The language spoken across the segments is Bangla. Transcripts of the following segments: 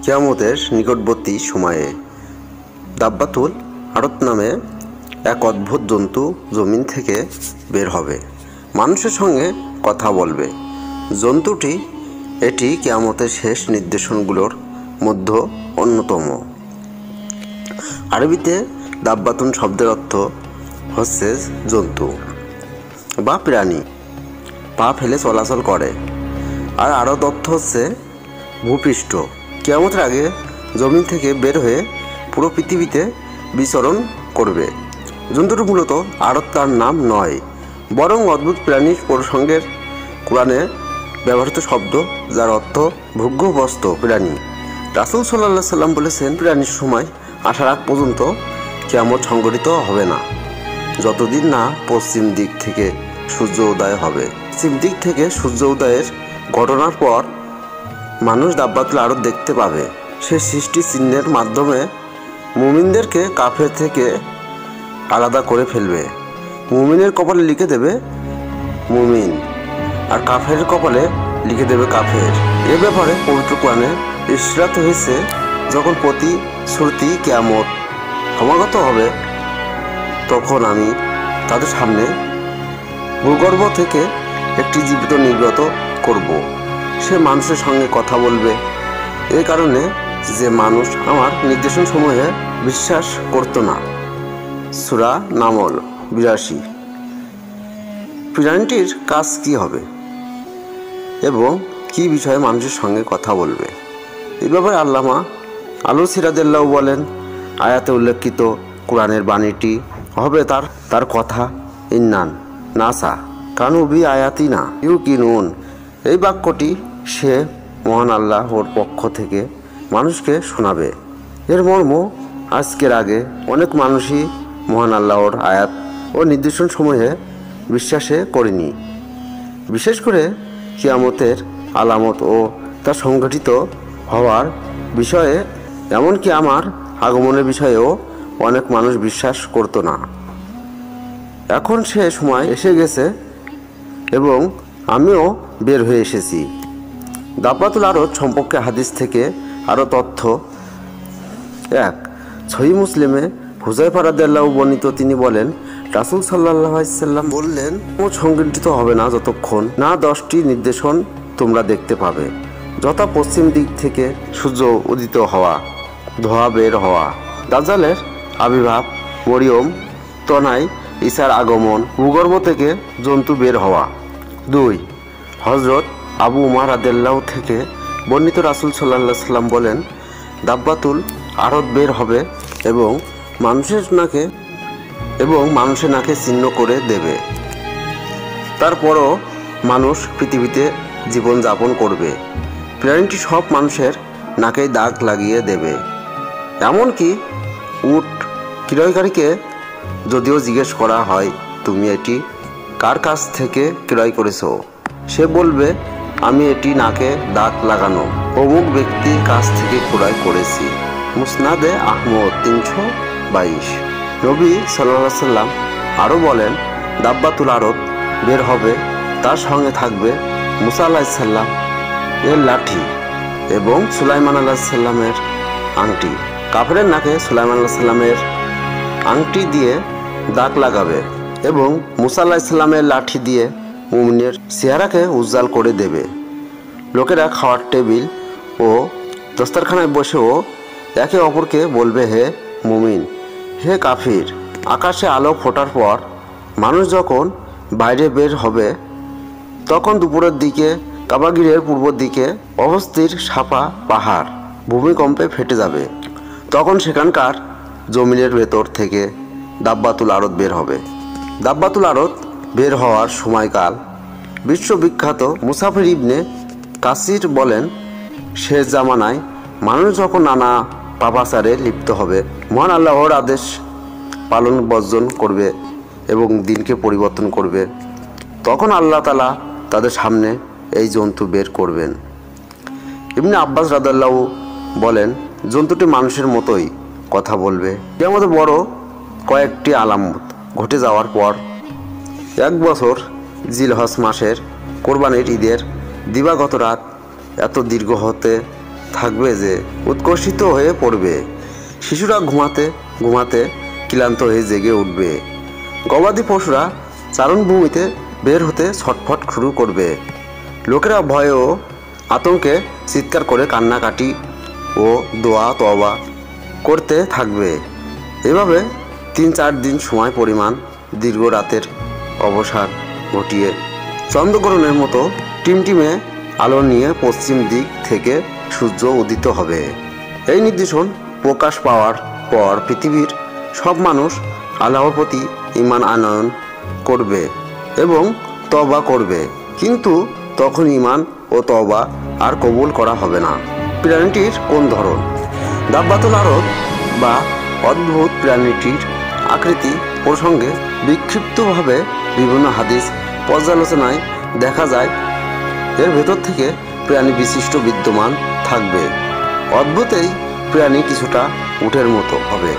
কিয়ামতের নিকটবর্তী সময়ে দাব্বাতুল আরত নামে এক অদ্ভুত জন্তু জমিন থেকে বের হবে, মানুষের সঙ্গে কথা বলবে। জন্তুটি এটি কিয়ামতের শেষ নির্দেশনগুলোর মধ্যে অন্যতম। আরবিতে দাব্বাতুন শব্দের অর্থ হচ্ছে জন্তু বা প্রাণী, পা ফেলে চলাচল করে। আর আরত অর্থ হচ্ছে ভূপৃষ্ঠ। কিয়ামতের আগে জমিন থেকে বের হয়ে পুরো পৃথিবীতে বিচরণ করবে। জন্তুটি মূলত আরত তার নাম নয়, বরং অদ্ভুত প্রাণীর প্রসঙ্গের কোরআনে ব্যবহৃত শব্দ, যার অর্থ ভূগর্ভস্থ প্রাণী। রাসূল সাল্লাল্লাহু সাল্লাম বলেছেন, প্রাণীর সময় আসার আগ পর্যন্ত কিয়ামত সংঘটিত হবে না, যতদিন না পশ্চিম দিক থেকে সূর্য উদয় হবে। পশ্চিম দিক থেকে সূর্য উদয়ের ঘটনার পর মানুষ দাব্বাতুল আরত দেখতে পাবে। সে সৃষ্টি চিহ্নের মাধ্যমে মুমিনদেরকে কাফের থেকে আলাদা করে ফেলবে। মুমিনের কপালে লিখে দেবে মুমিন, আর কাফের কপালে লিখে দেবে কাফের। এ ব্যাপারে পবিত্র কোরআনে ইশরাত হয়েছে, যখন প্রতিশ্রুতি কিয়ামত সমাগত হবে, তখন আমি তাদের সামনে ভূগর্ভ থেকে একটি জীবিত নির্গত করব। সে মানুষের সঙ্গে কথা বলবে, এই কারণে যে মানুষ আমার নির্দেশনসমূহে বিশ্বাস করত না। সূরা নামল ৮২। প্রাণীটির কাজ কি হবে এবং কি বিষয়ে মানুষের সঙ্গে কথা বলবে, এই ব্যাপারে আল্লামা আলুসি রাদিয়াল্লাহু বলেন, আয়াতে উল্লেখিত কোরআনের বাণীটি হবে তার কথা। ইন্নান নাসা কানু বি আয়াতিনা ইউকিনুন। এই বাক্যটি সে মহান আল্লাহর পক্ষ থেকে মানুষকে শোনাবে। এর মর্ম, আজকের আগে অনেক মানুষই মহান আল্লাহর আয়াত ও নির্দেশনসমূহে বিশ্বাসে করেনি, বিশেষ করে কিয়ামতের আলামত ও তা সংঘটিত হওয়ার বিষয়ে। এমনকি আমার আগমনের বিষয়েও অনেক মানুষ বিশ্বাস করত না। এখন সে সময় এসে গেছে এবং আমিও বের হয়ে এসেছি। দাব্বাতুল আরত সম্পর্কে হাদিস থেকে আরও তথ্য। ১. সহিহ মুসলিমে হুযায়ফা রাদিয়াল্লাহু বর্ণিত, তিনি বলেন, রাসূল সাল্লাল্লাহু আলাইহি সাল্লাম বললেন, সংঘটিত হবে না যতক্ষণ না 10টি নির্দেশন তোমরা দেখতে পাবে, যথা পশ্চিম দিক থেকে সূর্য উদিত হওয়া, ধোঁয়া বের হওয়া, দাজ্জালের আবির্ভাব, মরিয়ম তনায় ঈসার আগমন, ভূগর্ভ থেকে জন্তু বের হওয়া। ২. হযরত আবু উমার রাদিয়াল্লাহু থেকে বর্ণিত, রাসূল সাল্লাল্লাহু আলাইহি সাল্লাম বলেন, দাব্বাতুল আরত বের হবে এবং মানুষের নাকে চিহ্ন করে দেবে। তারপরও মানুষ পৃথিবীতে জীবন যাপন করবে। প্রাণীটি সব মানুষের নাকেই দাগ লাগিয়ে দেবে। এমনকি উট ক্রয়কারীকে যদিও জিজ্ঞেস করা হয়, তুমি এটি কার কাছ থেকে ক্রয় করেছো, সে বলবে, আমি এটি নাকে দাগ লাগানো অমুক ব্যক্তির কাছ থেকে ক্রয় করেছি। মুসনাদে আহমদ ৩২২। নবী সাল্লাল্লাহু আলাইহি সাল্লাম আরও বলেন, দাব্বাতুল আরত বের হবে, তার সঙ্গে থাকবে মুসা আলাইহিস সালাম এর লাঠি এবং সুলাইমান আলাইহিস সালামের আংটি। কাফেরের নাকে সুলাইমান আলাইহিস সালামের আংটি দিয়ে দাগ লাগাবে এবং মুসা আলাইহিস সালামের লাঠি দিয়ে মুমিনের চেহারাকে উজ্জ্বল করে দেবে। লোকেরা খাওয়ার টেবিল ও দস্তরখানায় বসেও একে অপরকে বলবে, হে মুমিন, হে কাফির। আকাশে আলো ফোটার পর মানুষ যখন বাইরে বের হবে, তখন দুপুরের দিকে কাবাগিরের পূর্ব দিকে অবস্থিত সাপা পাহাড় ভূমিকম্পে ফেটে যাবে। তখন সেখানকার জমিনের ভেতর থেকে দাব্বাতুল আরত বের হবে। দাব্বাতুল আরত বের হওয়ার সময়কাল বিশ্ববিখ্যাত মুসাফির ইবনে কাসির বলেন, শেষ জামানায় মানুষ যখন নানা পাপাচারে লিপ্ত হবে, মহান আল্লাহর আদেশ পালন বর্জন করবে এবং দিনকে পরিবর্তন করবে, তখন আল্লাহ তাআলা তাদের সামনে এই জন্তু বের করবেন। ইবনে আব্বাস রাদিয়াল্লাহু বলেন, জন্তুটি মানুষের মতোই কথা বলবে। এর মধ্যে বড় কয়েকটি আলামত ঘটে যাওয়ার পর 1 বছর জিলহজ মাসের কোরবানির ঈদের দিবাগত রাত এত দীর্ঘ হতে থাকবে যে উৎকর্ষিত হয়ে পড়বে। শিশুরা ঘুমাতে ঘুমাতে ক্লান্ত হয়ে জেগে উঠবে। গবাদি পশুরা চারণভূমিতে বের হতে ছটফট শুরু করবে। লোকেরা ভয়ে ও আতঙ্কে চিৎকার করে কান্নাকাটি ও দোয়া তওবা করতে থাকবে। এভাবে 3-4 দিন সময় পরিমাণ দীর্ঘ রাতের অবসান ঘটিয়ে চন্দ্রগ্রহণের মতো টিমটিমে আলো নিয়ে পশ্চিম দিক থেকে সূর্য উদিত হবে। এই নির্দেশন প্রকাশ পাওয়ার পর পৃথিবীর সব মানুষ আল্লাহর প্রতি ঈমান আনয়ন করবে এবং তওবা করবে, কিন্তু তখন ঈমান ও তওবা আর কবুল করা হবে না। প্রাণীটির কোন ধরন? দাব্বাতুল আরদ বা অদ্ভুত প্রাণীটির আকৃতি প্রসঙ্গে বিক্ষিপ্তভাবে বিভিন্ন হাদিস পর্যালোচনায় দেখা যায় এর ভেতর থেকে প্রাণী বিশিষ্ট বিদ্যমান থাকবে। অদ্ভুত এই প্রাণী কিছুটা উটের মতো হবে,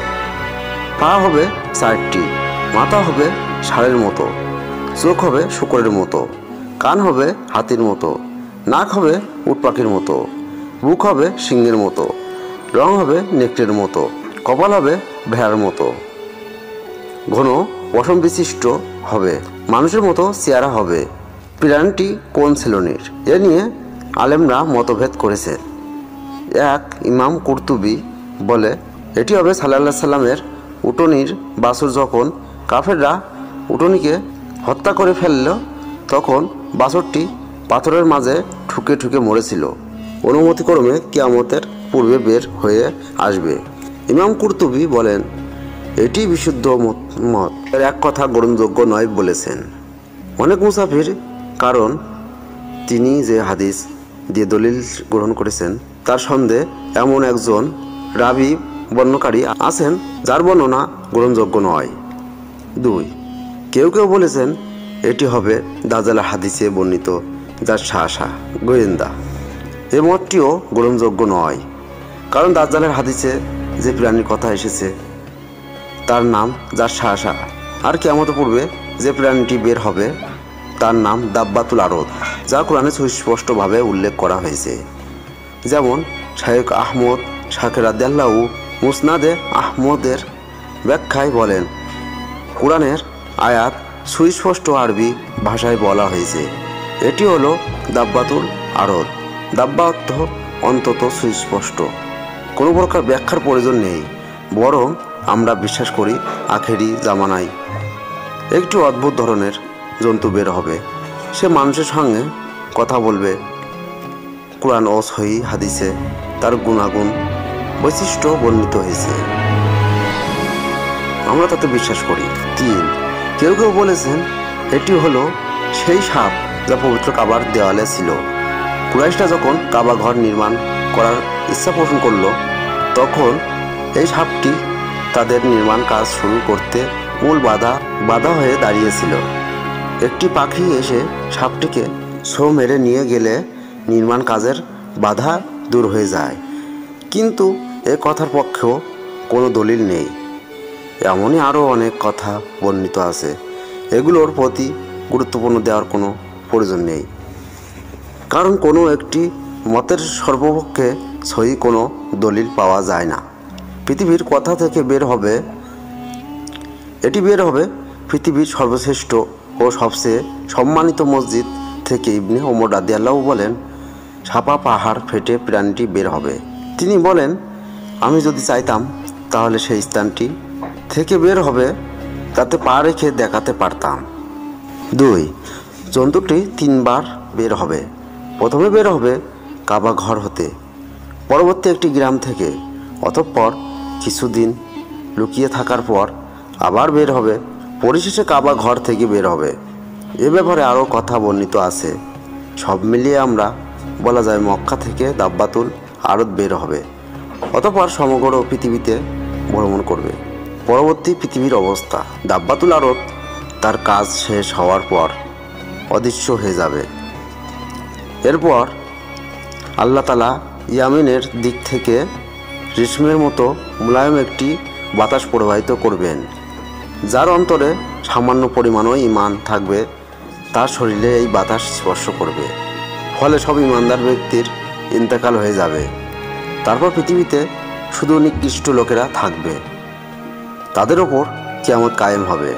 পা হবে 4টি, মাথা হবে ষাঁড়ের মতো, চোখ হবে শূকরের মতো, কান হবে হাতির মতো, নাক হবে উট পাখির মতো, বুক হবে সিংহের মতো, রং হবে নেকড়ের মতো, কপাল হবে ভেড়ার মতো, ঘন পশম বিশিষ্ট হবে, মানুষের মতো চেহারা হবে। প্রাণীটি কোন শ্রেণীর? এ নিয়ে আলেমরা মতভেদ করেছে। এক ইমাম কুরতুবী বলে এটি হবে সাল্লাল্লাহু আলাইহি সাল্লামের উটনির বাছুর। যখন কাফেররা উটনিকে হত্যা করে ফেলল তখন বাছুরটি পাথরের মাঝে ঠুকে ঠুকে মরেছিল। অনুমতিক্রমে কিয়ামতের পূর্বে বের হয়ে আসবে। ইমাম কুরতুবী বলেন এটি বিশুদ্ধ মত, এর এক কথা গ্রহণযোগ্য নয় বলেছেন অনেক মুসাফির, কারণ তিনি যে হাদিস দিয়ে দলিল গ্রহণ করেছেন তার সন্দেহে এমন একজন রাবি বর্ণনাকারী আছেন যার বর্ণনা গ্রহণযোগ্য নয়। 2 কেউ কেউ বলেছেন এটি হবে দাজ্জালের হাদিসে বর্ণিত জাসসাসা গোয়েন্দা। এ মতটিও গ্রহণযোগ্য নয়, কারণ দাজ্জালের হাদিসে যে প্রাণীর কথা এসেছে তার নাম জাসসাসা, আর কিয়ামতের পূর্বে যে প্রাণীটি বের হবে তার নাম দাব্বাতুল আরদ, যা কোরআনে সুস্পষ্টভাবে উল্লেখ করা হয়েছে। যেমন শাইখ আহমদ শাকের রাদিয়াল্লাহু মুসনাদে আহমদের ব্যাখ্যায় বলেন কোরআনের আয়াত সুস্পষ্ট আরবি ভাষায় বলা হয়েছে এটি হলো দাব্বাতুল আরদ। দাব্বা অর্থ অন্তত সুস্পষ্ট, কোনো প্রকার ব্যাখ্যার প্রয়োজন নেই, বরং আমরা বিশ্বাস করি আখেরি জামানায় একটি অদ্ভুত ধরনের জন্তু বের হবে। সে মানুষের সঙ্গে কথা বলবে। কোরআন ও সহিহ হাদিসে তার গুণাগুণ বৈশিষ্ট্য বর্ণিত হয়েছে, আমরা তাতে বিশ্বাস করি। 3 কেউ কেউ বলেছেন এটি হলো সেই সাপ যা পবিত্র কাবার দেওয়ালে ছিল। কুরাইশরা যখন কাবা ঘর নির্মাণ করার ইচ্ছা পোষণ করল তখন এই সাপটি তাদের নির্মাণ কাজ শুরু করতে মূল বাধা হয়ে দাঁড়িয়েছিল। একটি পাখি এসে সাপটিকে ছো মেরে নিয়ে গেলে নির্মাণ কাজের বাধা দূর হয়ে যায়, কিন্তু এ কথার পক্ষেও কোনো দলিল নেই। এমনই আরও অনেক কথা বর্ণিত আছে, এগুলোর প্রতি গুরুত্বপূর্ণ দেওয়ার কোনো প্রয়োজন নেই, কারণ কোনো একটি মতের সর্বপক্ষে সহি কোনো দলিল পাওয়া যায় না। পৃথিবীর কথা থেকে এটি বের হবে পৃথিবীর সর্বশ্রেষ্ঠ ও সবচেয়ে সম্মানিত মসজিদ থেকে। ইবনে ওমর রাদিয়াল্লাহু বলেন ছাপা পাহাড় ফেটে প্রাণীটি বের হবে। তিনি বলেন আমি যদি চাইতাম তাহলে সেই স্থানটি থেকে বের হবে তাতে পা রেখে দেখাতে পারতাম। 2 জন্তুটি 3 বার বের হবে। প্রথমে বের হবে কাবা ঘর হতে, পরবর্তী একটি গ্রাম থেকে, অতঃপর কিছুদিন লুকিয়ে থাকার পর আবার বের হবে, পরিশেষে কাবা ঘর থেকে বের হবে। এ ব্যাপারে আরও কথা বর্ণিত আছে। সব মিলিয়ে আমরা বলা যায় মক্কা থেকে দাব্বাতুল আরদ বের হবে, অতঃপর সমগ্র পৃথিবীতে ভ্রমণ করবে। পরবর্তী পৃথিবীর অবস্থা, দাব্বাতুল আরদ তার কাজ শেষ হওয়ার পর অদৃশ্য হয়ে যাবে। এরপর আল্লাহ তাআলা ইয়ামিনের দিক থেকে রেশমের মতো মুলায়ম একটি বাতাস প্রবাহিত করবেন, যার অন্তরে সামান্য পরিমাণও ঈমান থাকবে তার শরীরে এই বাতাস স্পর্শ করবে, ফলে সব ঈমানদার ব্যক্তির ইন্তেকাল হয়ে যাবে। তারপর পৃথিবীতে শুধু নিকৃষ্ট লোকেরা থাকবে, তাদের ওপর কিয়ামত কায়েম হবে।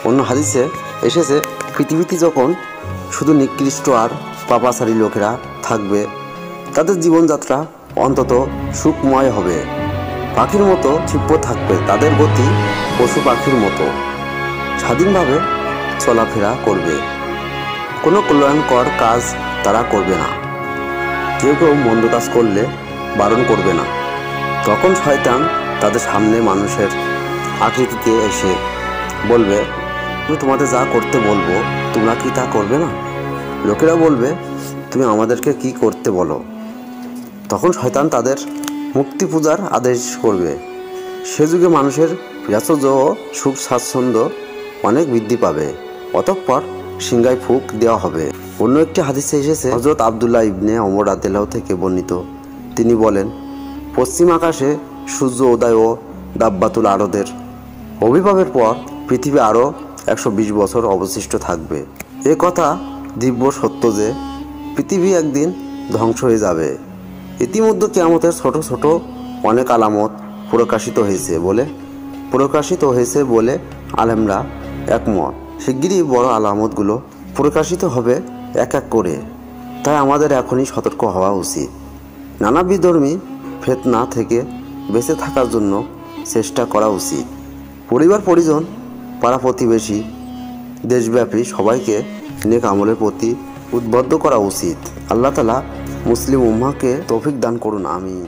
অন্য হাদিসে এসেছে, পৃথিবীতে যখন শুধু নিকৃষ্ট আর পাপাচারী লোকেরা থাকবে, তাদের জীবনযাত্রা অন্তত সুখময় হবে। পাখির মতো ক্ষিপ্র থাকবে, তাদের গতি পশু পাখির মতো স্বাধীনভাবে চলাফেরা করবে। কোনো কল্যাণকর কাজ তারা করবে না। কেউ কেউ মন্দ কাজ করলে বারণ করবে না। তখন শয়তান তাদের সামনে মানুষের আকৃতিতে এসে বলবে, আমি তোমাদের যা করতে বলবো তোমরা কি তা করবে না? লোকেরা বলবে, তুমি আমাদেরকে কি করতে বলো? তখন শয়তান তাদের মুক্তি পূজার আদেশ করবে। সে যুগে মানুষের প্রাচুর্য ও সুখ স্বাচ্ছন্দ্য অনেক বৃদ্ধি পাবে। অতঃপর সিংহায় ফুঁক দেওয়া হবে। অন্য একটি হাদিসে এসেছে, হযরত আব্দুল্লাহ ইবনে ওমর রাদিয়াল্লাহু থেকে বর্ণিত, তিনি বলেন, পশ্চিম আকাশে সূর্য উদয় ও দাব্বাতুল আরদের আবির্ভাবের পর পৃথিবী আরও 120 বছর অবশিষ্ট থাকবে। এ কথা দিব্য সত্য যে পৃথিবী একদিন ধ্বংস হয়ে যাবে। ইতিমধ্যে কিয়ামতের ছোট ছোট অনেক আলামত প্রকাশিত হয়েছে বলে আলেমরা একমত। শিগগিরই বড় আলামতগুলো প্রকাশিত হবে এক এক করে। তাই আমাদের এখনই সতর্ক হওয়া উচিত। নানা বিধর্মী ফিতনা থেকে বেঁচে থাকার জন্য চেষ্টা করা উচিত। পরিবার পরিজন, পাড়া প্রতিবেশী, দেশব্যাপী সবাইকে নেক আমলের প্রতি উদ্বুদ্ধ করা উচিত। আল্লাহ তাআলা মুসলিম উম্মাহকে তৌফিক দান করুন, আমিন।